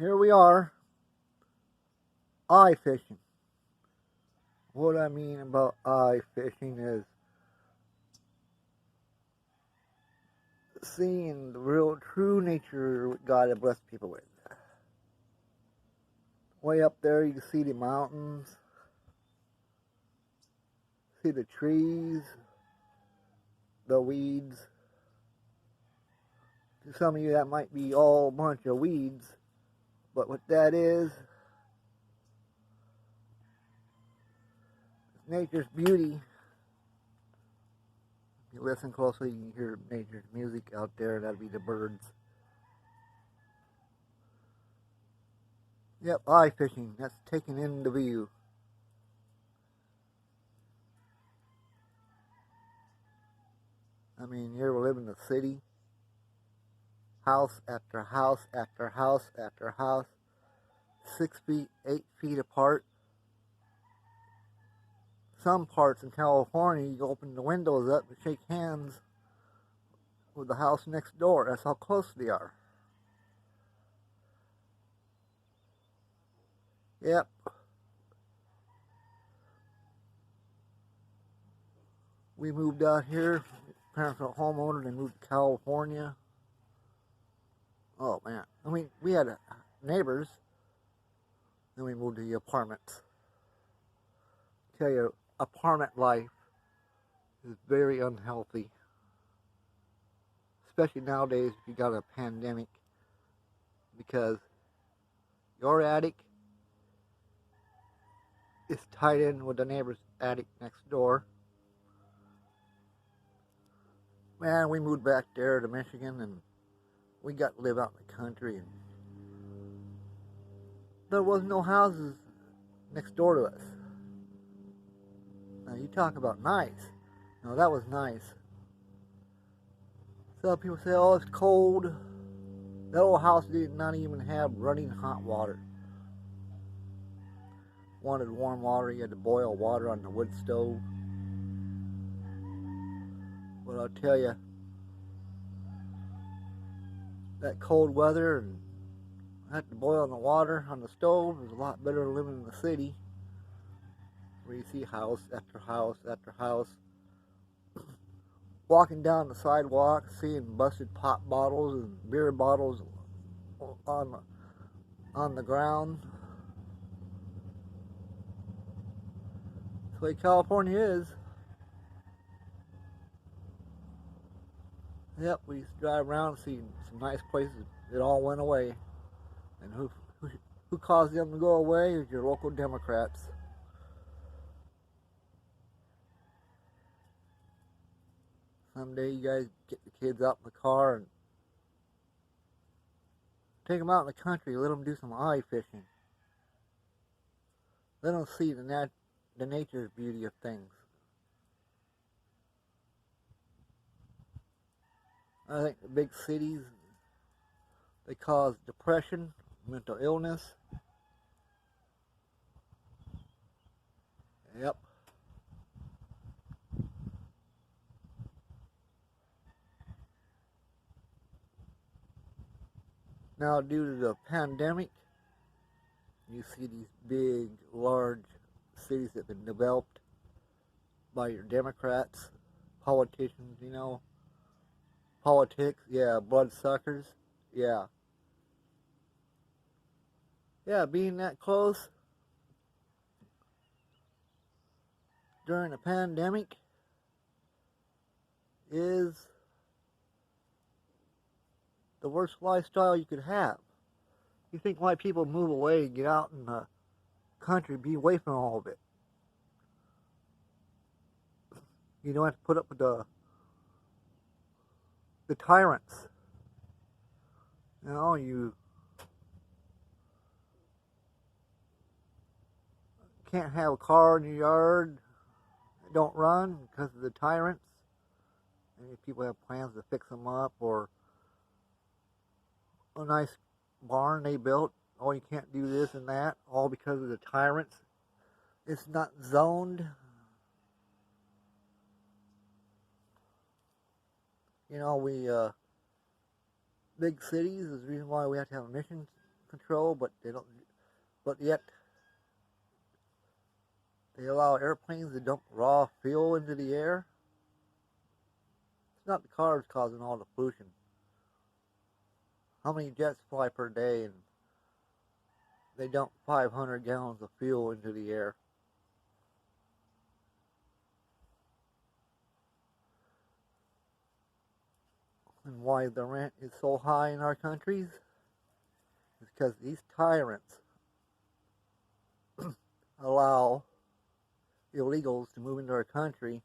here we are, eye fishing. What I mean about eye fishing is seeing the real true nature God has blessed people with. Way up there you can see the mountains, see the trees, the weeds. To some of you that might be all a bunch of weeds, but what that is nature's beauty. If you listen closely, you can hear nature's music out there. That'd be the birds. Yep, eye fishing. That's taking in the view. I mean, here we live in the city. House after house after house after house. 6 feet, 8 feet apart. Some parts in California, you open the windows up and shake hands with the house next door. That's how close they are. Yep. We moved out here. Parents were homeowners. They moved to California. Oh man. I mean, we had neighbors. Then we moved to the apartments. Tell you, apartment life is very unhealthy. Especially nowadays if you got a pandemic. Because your attic is tied in with the neighbor's attic next door. Man, we moved back there to Michigan and we got to live out in the country, and there was no houses next door to us. Now you talk about nice. No, that was nice. Some people say, oh, it's cold. That old house did not even have running hot water. Wanted warm water, you had to boil water on the wood stove. But I'll tell you, that cold weather and had to boil the water on the stove is a lot better than living in the city, where you see house after house after house. Walking down the sidewalk, seeing busted pop bottles and beer bottles on the ground. That's the way California is. Yep, we used to drive around and see some nice places. It all went away. And who caused them to go away is your local Democrats. Someday you guys get the kids out in the car and take them out in the country. Let them do some eye fishing. Let them see the nature's beauty of things. I think the big cities, they cause depression, mental illness. Yep. Now, due to the pandemic, you see these big, large cities that have been developed by your Democrats, politicians, you know. Politics, yeah, bloodsuckers, yeah. Yeah, being that close during a pandemic is the worst lifestyle you could have. You think why people move away and get out in the country, be away from all of it. You don't have to put up with the tyrants. You know, you can't have a car in your yard that don't run because of the tyrants. And people have plans to fix them up, or a nice barn they built. Oh, you can't do this and that, all because of the tyrants. It's not zoned. You know, big cities is the reason why we have to have emissions control, but they don't. But yet they allow airplanes to dump raw fuel into the air. It's not the cars causing all the pollution. How many jets fly per day and they dump 500 gallons of fuel into the air? And why the rent is so high in our countries is because these tyrants allow illegals to move into our country,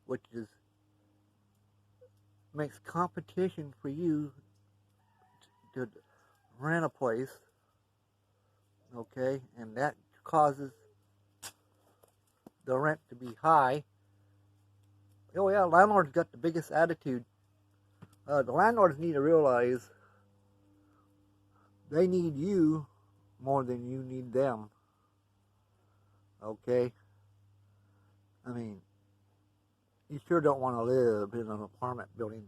which is makes competition for you to rent a place, okay, and that causes the rent to be high. Oh yeah, landlords got the biggest attitude. The landlords need to realize they need you more than you need them, okay? I mean, you sure don't want to live in an apartment building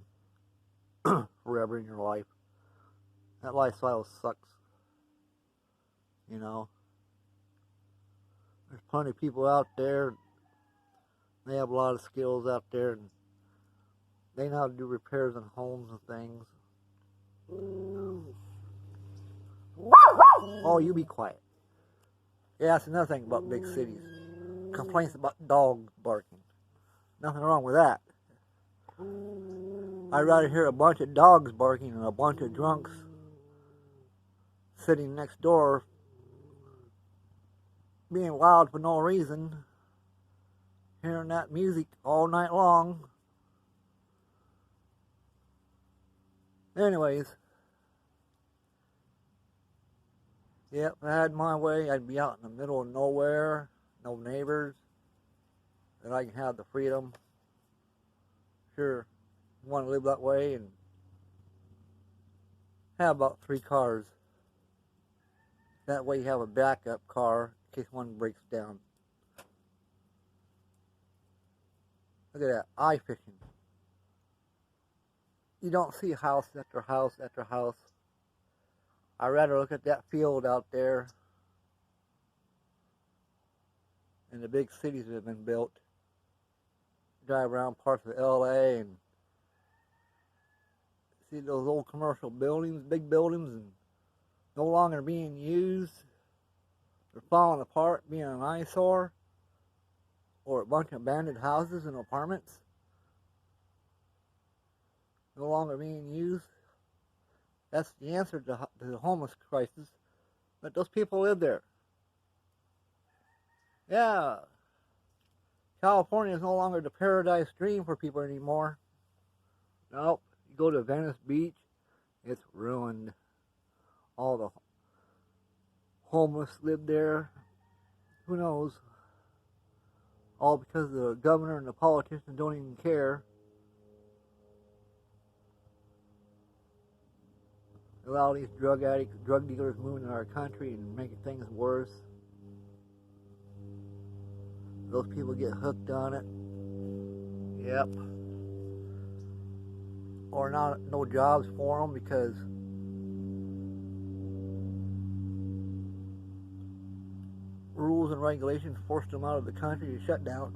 forever in your life. That lifestyle sucks. You know, there's plenty of people out there. They have a lot of skills out there, and they know how to do repairs on homes and things. Oh, you be quiet. Yeah, that's another thing about big cities. Complaints about dogs barking. Nothing wrong with that. I'd rather hear a bunch of dogs barking than a bunch of drunks sitting next door being wild for no reason, hearing that music all night long. Anyways, yep, if I had my way, I'd be out in the middle of nowhere, no neighbors, and I can have the freedom. Sure, you want to live that way and have about 3 cars. That way you have a backup car in case one breaks down. Look at that, eye fishing. You don't see house after house after house. I'd rather look at that field out there in the big cities that have been built. Drive around parts of LA and see those old commercial buildings, big buildings, and no longer being used. They're falling apart, being an eyesore, or a bunch of abandoned houses and apartments no longer being used. That's the answer to the homeless crisis. Let those people live there. Yeah, California is no longer the paradise dream for people anymore. Nope. You go to Venice Beach, it's ruined. All the homeless live there. Who knows? All because the governor and the politicians don't even care. Allow these drug addicts, drug dealers moving in our country and making things worse. Those people get hooked on it. Yep. Or no jobs for them because rules and regulations forced them out of the country to shut down.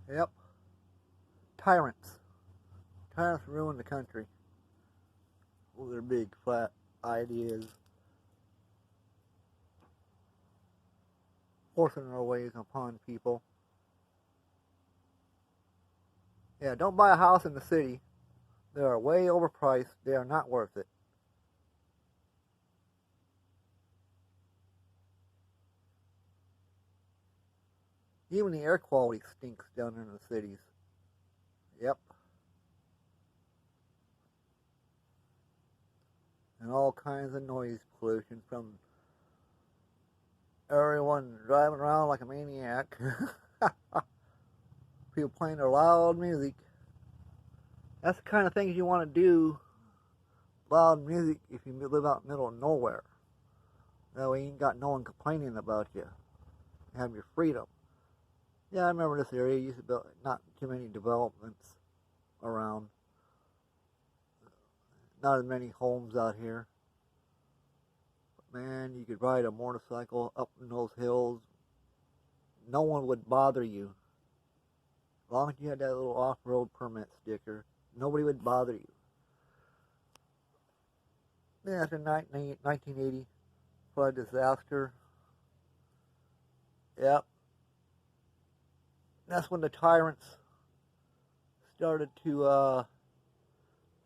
Yep. Tyrants. Tyrants ruin the country with their big flat ideas, forcing their ways upon people. Yeah, don't buy a house in the city. They are way overpriced. They are not worth it. Even the air quality stinks down in the cities. Yep. And all kinds of noise pollution from everyone driving around like a maniac. People playing their loud music. That's the kind of things you want to do loud music if you live out in the middle of nowhere. That way you ain't got no one complaining about you. You have your freedom. Yeah, I remember this area used to be not too many developments around. Not as many homes out here. But man, you could ride a motorcycle up in those hills. No one would bother you. As long as you had that little off-road permit sticker, nobody would bother you. Then after 1980 flood disaster, yep, that's when the tyrants started to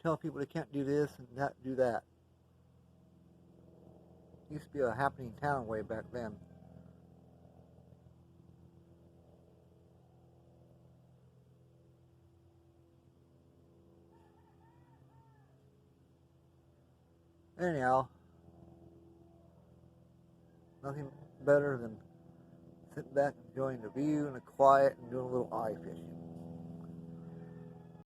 tell people they can't do this and not do that. Used to be a happening town way back then. Anyhow, nothing better than sitting back enjoying the view and the quiet and doing a little eye fishing.